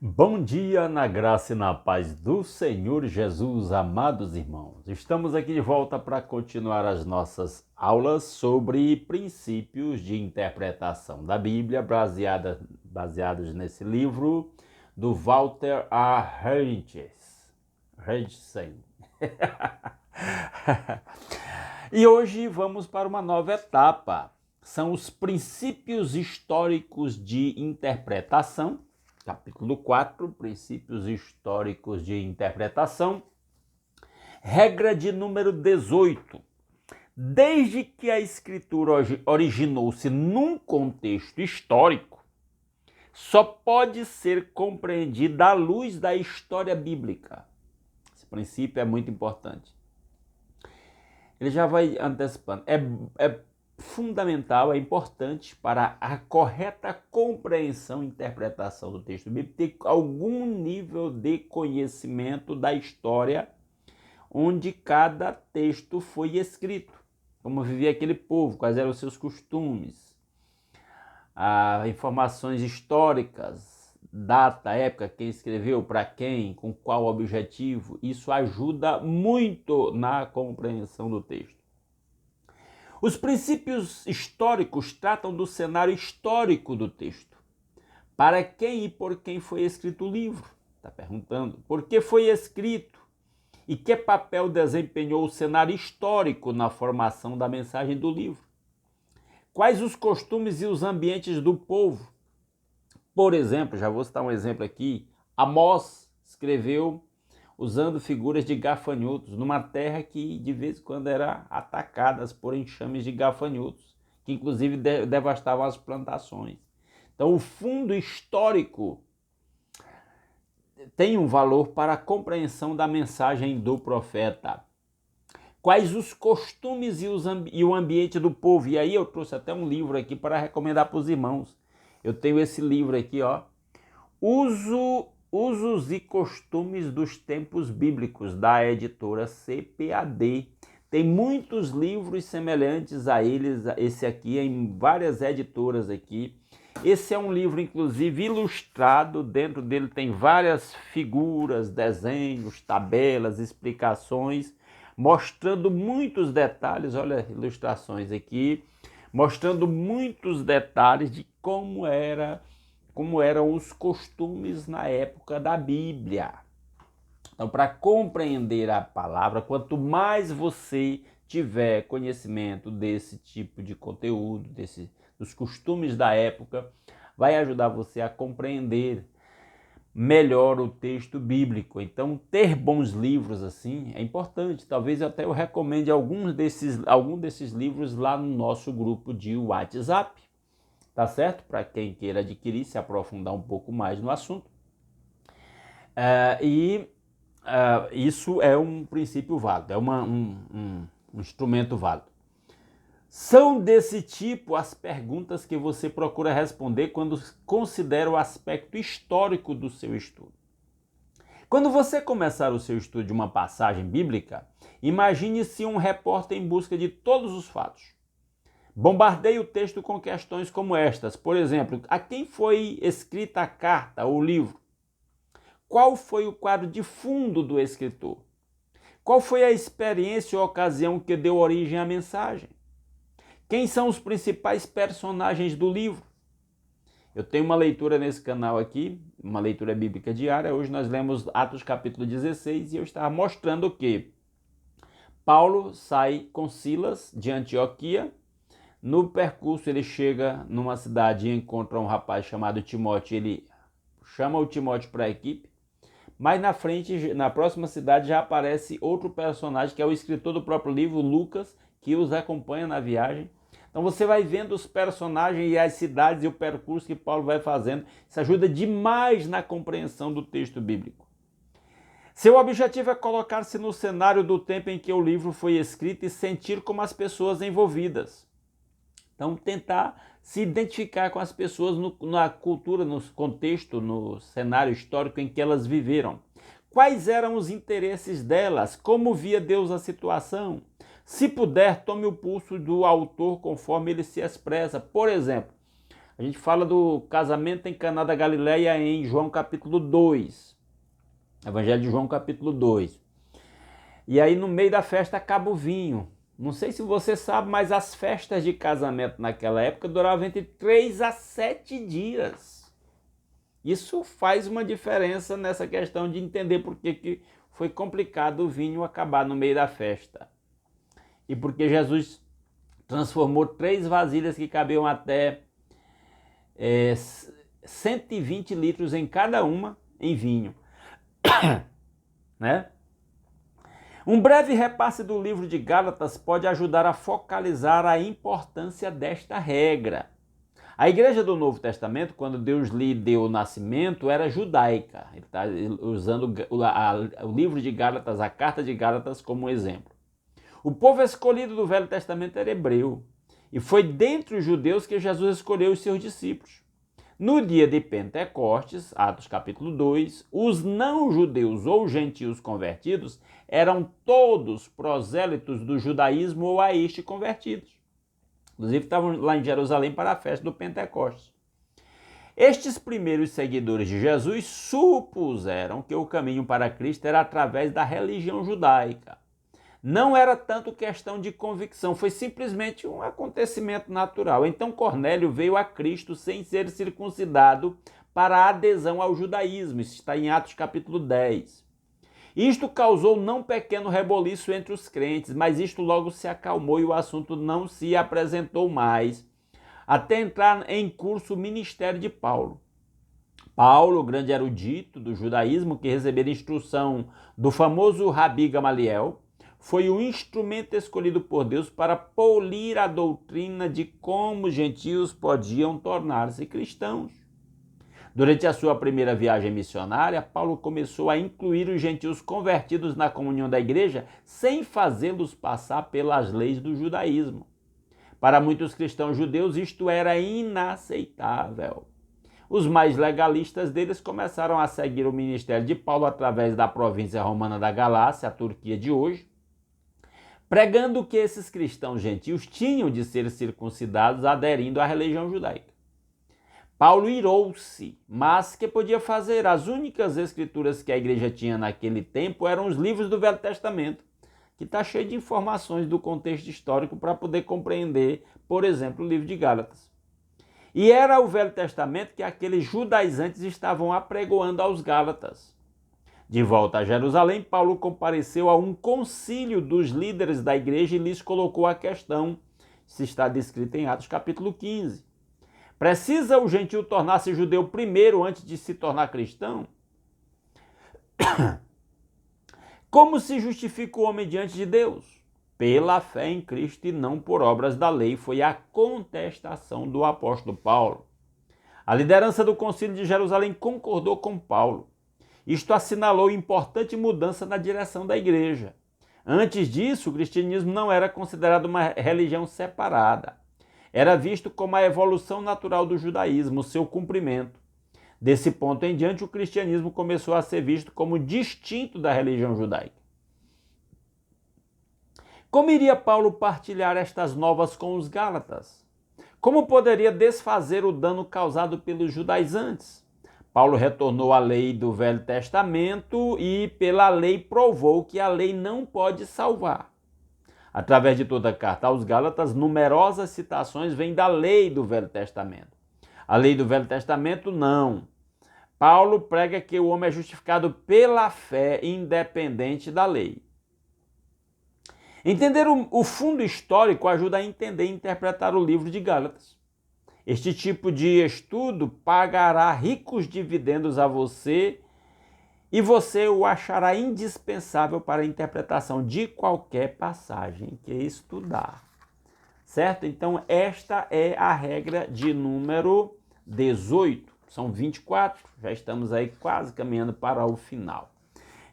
Bom dia, na graça e na paz do Senhor Jesus, amados irmãos. Estamos aqui de volta para continuar as nossas aulas sobre princípios de interpretação da Bíblia, baseados nesse livro do Walter A. Henrichsen. E hoje vamos para uma nova etapa. São os princípios históricos de interpretação. Capítulo 4, princípios históricos de interpretação. Regra de número 18. Desde que a escritura originou-se num contexto histórico, só pode ser compreendida à luz da história bíblica. Esse princípio é muito importante. Ele já vai antecipando. É fundamental, é importante para a correta compreensão e interpretação do texto bíblico ter algum nível de conhecimento da história onde cada texto foi escrito, como vivia aquele povo, quais eram os seus costumes, informações históricas, data, época, quem escreveu, para quem, com qual objetivo. Isso ajuda muito na compreensão do texto. Os princípios históricos tratam do cenário histórico do texto. Para quem e por quem foi escrito o livro? Está perguntando. Por que foi escrito? E que papel desempenhou o cenário histórico na formação da mensagem do livro? Quais os costumes e os ambientes do povo? Por exemplo, já vou citar um exemplo aqui, Amós escreveu usando figuras de gafanhotos, numa terra que de vez em quando era atacada por enxames de gafanhotos, que inclusive devastavam as plantações. Então o fundo histórico tem um valor para a compreensão da mensagem do profeta. Quais os costumes e o ambiente do povo? E aí eu trouxe até um livro aqui para recomendar para os irmãos. Eu tenho esse livro aqui, ó. Usos e costumes dos tempos bíblicos, da editora CPAD. Tem muitos livros semelhantes a eles, esse aqui, em várias editoras aqui. Esse é um livro, inclusive, ilustrado. Dentro dele tem várias figuras, desenhos, tabelas, explicações, mostrando muitos detalhes. Olha, ilustrações aqui, mostrando muitos detalhes de como eram os costumes na época da Bíblia. Então, para compreender a palavra, quanto mais você tiver conhecimento desse tipo de conteúdo, dos costumes da época, vai ajudar você a compreender melhor o texto bíblico. Então, ter bons livros assim é importante. Talvez até eu recomende algum desses livros lá no nosso grupo de WhatsApp. Tá certo? Para quem queira adquirir, se aprofundar um pouco mais no assunto. Isso é um princípio válido, é um instrumento válido. São desse tipo as perguntas que você procura responder quando considera o aspecto histórico do seu estudo. Quando você começar o seu estudo de uma passagem bíblica, imagine-se um repórter em busca de todos os fatos. Bombardeie o texto com questões como estas. Por exemplo, a quem foi escrita a carta ou o livro? Qual foi o quadro de fundo do escritor? Qual foi a experiência ou ocasião que deu origem à mensagem? Quem são os principais personagens do livro? Eu tenho uma leitura nesse canal aqui, uma leitura bíblica diária. Hoje nós lemos Atos capítulo 16 e eu estava mostrando que Paulo sai com Silas de Antioquia. No percurso ele chega numa cidade e encontra um rapaz chamado Timóteo. Ele chama o Timóteo para a equipe. Mas na frente, na próxima cidade, já aparece outro personagem, que é o escritor do próprio livro, Lucas, que os acompanha na viagem. Então você vai vendo os personagens e as cidades e o percurso que Paulo vai fazendo. Isso ajuda demais na compreensão do texto bíblico. Seu objetivo é colocar-se no cenário do tempo em que o livro foi escrito e sentir como as pessoas envolvidas. Então, tentar se identificar com as pessoas na cultura, no contexto, no cenário histórico em que elas viveram. Quais eram os interesses delas? Como via Deus a situação? Se puder, tome o pulso do autor conforme ele se expressa. Por exemplo, A gente fala do casamento em Caná da Galileia em João capítulo 2. Evangelho de João capítulo 2. E aí no meio da festa acaba o vinho. Não sei se você sabe, mas as festas de casamento naquela época duravam entre 3 a 7 dias. Isso faz uma diferença nessa questão de entender por que foi complicado o vinho acabar no meio da festa. E porque Jesus transformou 3 vasilhas que cabiam até 120 litros em cada uma em vinho. Né? Um breve repasse do livro de Gálatas pode ajudar a focalizar a importância desta regra. A igreja do Novo Testamento, quando Deus lhe deu o nascimento, era judaica. Ele está usando o livro de Gálatas, a carta de Gálatas, como um exemplo. O povo escolhido do Velho Testamento era hebreu. E foi dentre os judeus que Jesus escolheu os seus discípulos. No dia de Pentecostes, Atos capítulo 2, os não-judeus ou gentios convertidos eram todos prosélitos do judaísmo ou a este convertidos. Inclusive estavam lá em Jerusalém para a festa do Pentecostes. Estes primeiros seguidores de Jesus supuseram que o caminho para Cristo era através da religião judaica. Não era tanto questão de convicção, foi simplesmente um acontecimento natural. Então Cornélio veio a Cristo sem ser circuncidado para a adesão ao judaísmo. Isso está em Atos capítulo 10. Isto causou não pequeno reboliço entre os crentes, mas isto logo se acalmou e o assunto não se apresentou mais, até entrar em curso o ministério de Paulo. Paulo, o grande erudito do judaísmo, que recebera instrução do famoso Rabi Gamaliel, foi o instrumento escolhido por Deus para polir a doutrina de como os gentios podiam tornar-se cristãos. Durante a sua primeira viagem missionária, Paulo começou a incluir os gentios convertidos na comunhão da igreja sem fazê-los passar pelas leis do judaísmo. Para muitos cristãos judeus, isto era inaceitável. Os mais legalistas deles começaram a seguir o ministério de Paulo através da província romana da Galácia, a Turquia de hoje, pregando que esses cristãos gentios tinham de ser circuncidados aderindo à religião judaica. Paulo irou-se, mas que podia fazer? As únicas escrituras que a igreja tinha naquele tempo eram os livros do Velho Testamento, que está cheio de informações do contexto histórico para poder compreender, por exemplo, o livro de Gálatas. E era o Velho Testamento que aqueles judaizantes estavam apregoando aos Gálatas. De volta a Jerusalém, Paulo compareceu a um concílio dos líderes da igreja e lhes colocou a questão, se está descrita em Atos capítulo 15. Precisa o gentio tornar-se judeu primeiro antes de se tornar cristão? Como se justifica o homem diante de Deus? Pela fé em Cristo e não por obras da lei, foi a contestação do apóstolo Paulo. A liderança do Concílio de Jerusalém concordou com Paulo. Isto assinalou importante mudança na direção da igreja. Antes disso, o cristianismo não era considerado uma religião separada. Era visto como a evolução natural do judaísmo, o seu cumprimento. Desse ponto em diante, o cristianismo começou a ser visto como distinto da religião judaica. Como iria Paulo partilhar estas novas com os Gálatas? Como poderia desfazer o dano causado pelos judaizantes? Paulo retornou à lei do Velho Testamento e, pela lei, provou que a lei não pode salvar. Através de toda a carta aos Gálatas, numerosas citações vêm da lei do Velho Testamento. A lei do Velho Testamento, não. Paulo prega que o homem é justificado pela fé, independente da lei. Entender o fundo histórico ajuda a entender e interpretar o livro de Gálatas. Este tipo de estudo pagará ricos dividendos a você e você o achará indispensável para a interpretação de qualquer passagem que estudar. Certo? Então, esta é a regra de número 18. São 24, já estamos aí quase caminhando para o final.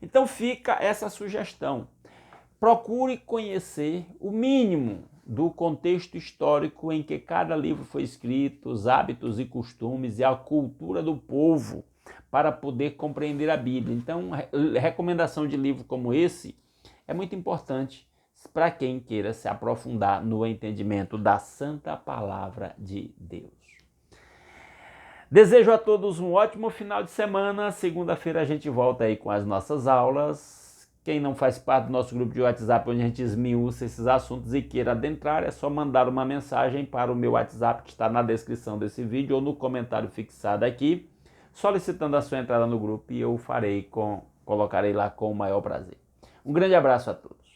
Então, fica essa sugestão. Procure conhecer o mínimo do contexto histórico em que cada livro foi escrito, os hábitos e costumes e a cultura do povo, para poder compreender a Bíblia. Então, recomendação de livro como esse é muito importante para quem queira se aprofundar no entendimento da Santa Palavra de Deus. Desejo a todos um ótimo final de semana. Segunda-feira a gente volta aí com as nossas aulas. Quem não faz parte do nosso grupo de WhatsApp, onde a gente esmiuça esses assuntos e queira adentrar, é só mandar uma mensagem para o meu WhatsApp, que está na descrição desse vídeo ou no comentário fixado aqui, solicitando a sua entrada no grupo, e eu colocarei lá com o maior prazer. Um grande abraço a todos.